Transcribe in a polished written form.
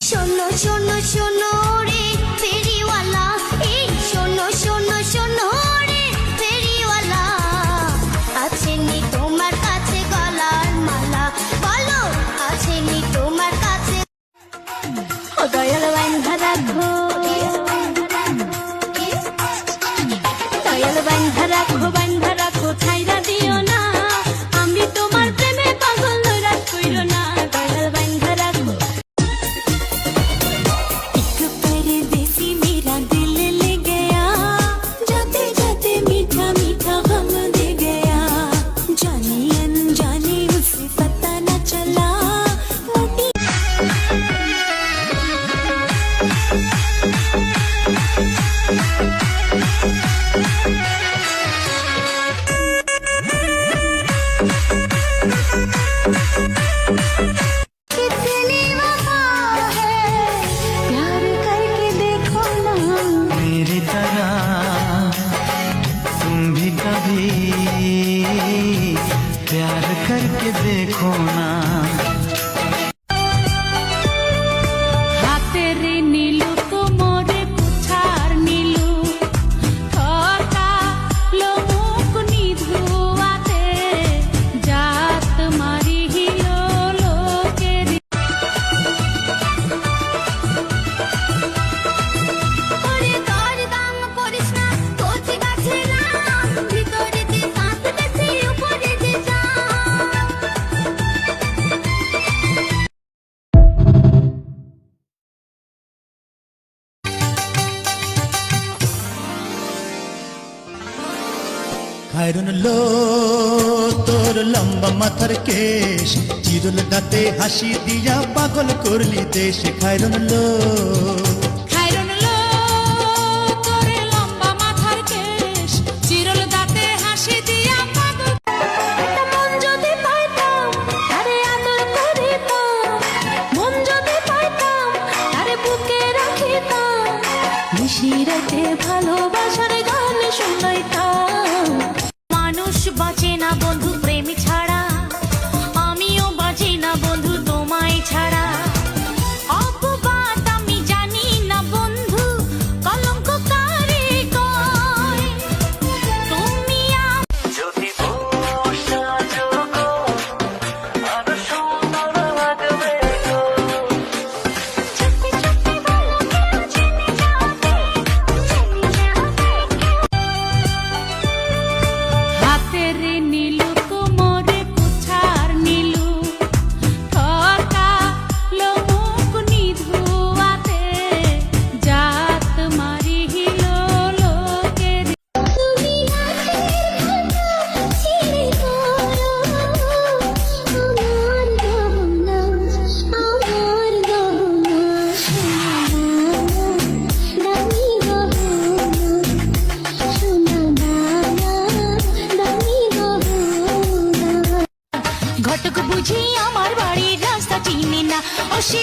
শোনো শোনো শোনো রে ফেরিওয়ালা, এই শোনো শোনো শোনো রে ফেরিওয়ালা, আছে নি তোমার কাছে গলার মালা, বলো আছে নি তোমার কাছে। ও দয়াল বান্ধা রাখো, দয়াল বান্ধা রাখো, বান্ধা রাখো ছাইরা দিও না, আমি তোমার প্রেমে পাগল রাত কইরো না, দয়াল বান্ধা রাখো। प्यार करके देखो ना। हाथेर नीलू कोमरे कुछार नीलू, थका लोमुक निधुआते, जात मारी हिलो लोकेर। ओरे दर दाम करिस ना, कोथि गाছে নাম, ভিতরেতে সাঁত গেছে উপরে যে খায়রুন লো তোর লম্বা মাথার কেশ, চিরুল দাঁতে হাসি দিয়া পাগল করলি দেশ। খায়রুন লো, খায়রুন লো তোর লম্বা মাথার কেশ, চিরল দাঁতে হাসি দিয়া পাগল। একটা মন যদি পাইতাম তারে আদর করিতাম, মন যদি পাইতাম তারে বুকে রাখিতাম, নিশিরাতে ভালোবাসার গান শুনাইতাম। মানুষ বাঁচে না বন্ধু প্রেম ছাড়া, আমিও বাঁচি না বন্ধু তোমায় ছাড়া। অপবাদ আমি জানি না বন্ধু, কলঙ্ক কারে কয়, তুমি যদি বর্ষা যোগ আর সুন্দর লাগবে গো। চুপি চুপি বলো কেউ জেনে যাবে, জেনে যাবে। হাতের নীলু কোমরে কুছার নীলু, থকা লোমুক নিধুয়াতে, জাত মারি হিলো লোকের। তুমি হাতের কথা ছিঁড়ে করো, আমার গহনা, আমার গহনা, দামি গহনা, সোনা দানা, দামি গহনা। ঘটক বুঝি আমার বাড়ির রাস্তা চিনি না, ও সে